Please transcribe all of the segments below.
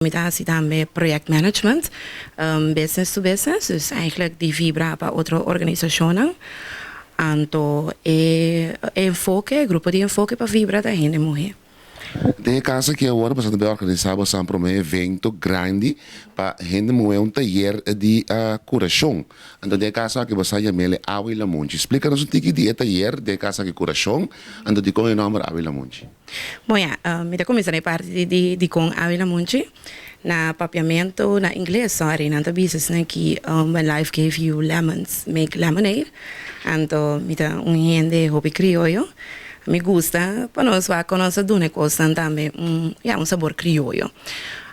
Imitatie dan met projectmanagement, business to business, dus eigenlijk die vibra para otras organizaciones. Anto enfoque, grupo de enfoque para vibra da gente mulher. De casa que agora você também organizava um evento grande para gente moer taller de coração. Então de casa que você chama ele Avila Monte. Explica-nos um pouquinho de taller de casa que coração, então de como é o nome Avila Monte. Bom, me da começar a parte de com Avila Monte. Na papiamento na inglês sorry na business na que when life gave you lemons make lemonade. Então me da gente hobby criollo. Me gusta, para nós vai conosco dune coisa também sabor criollo.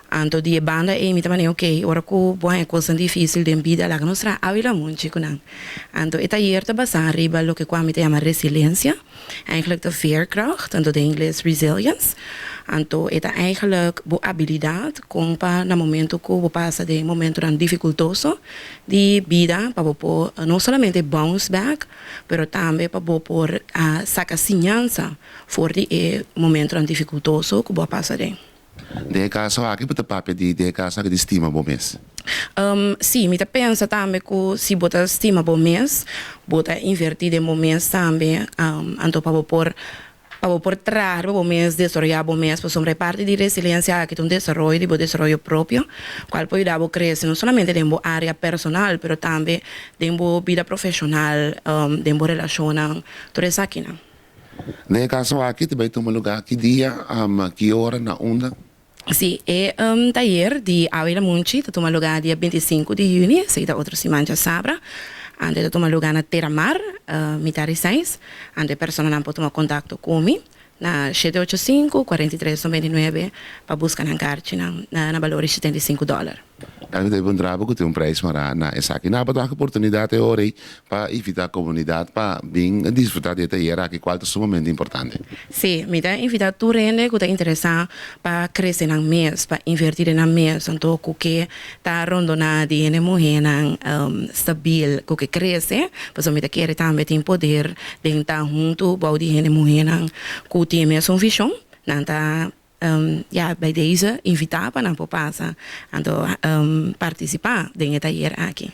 Anto die banda me também ok, ora que boa coisa difícil de vida lá que nós tra Avila Monte com anto eta hier te basar riba lo que kwam te chama resiliência, eigenlijk de veerkracht, anto de inglês resilience. Anto eta eigenlijk bo habilidade com pa na momento que você passa de momento tan dificultoso de vida para por não somente bounce back, pero também para por sacar ensinança for de momento tan dificultoso que você passa de. De casa aqui para papel de casa que estima bom mês. Sim, me pensa também que se você estima bom mês, você invertir de momentos também, anto para por traer bom mês, desarrollar bom mês, por sobre parte de resiliência que tu desarrollo de desarrollo próprio, qual pode dar crescer não somente dentro da área personal, pero também dentro da vida profissional, dentro da relação, tudo isso aqui, não. De casa aqui também tem um lugar que dia, que hora na onda. Sim, é taller de Avila Monte, que toma lugar dia 25 de junho, se da outra semana sabra. Ande toma lugar na Terramar, Mitari 6. Ande pessoa não pode tomar contato comigo na 785-4399 para buscar na carte na valor de $75. Kami tayo bundrabo ko yung price marana. Aqui na bato oportunidade ora para evitar a comunidade para bem desfrutar de taller aqui qual é sumamente importante. Sim, me dá invitar tu rende que está interessado para crescer na mês, para invertir na mês, então que está rondonado de uma mulher stabil, que cresce, mas me dá querer também ter poder de estar junto, para de uma mulher que tem mesmo visão, nanta bij deze invitatie naar Popasa en participar in het taller aqui.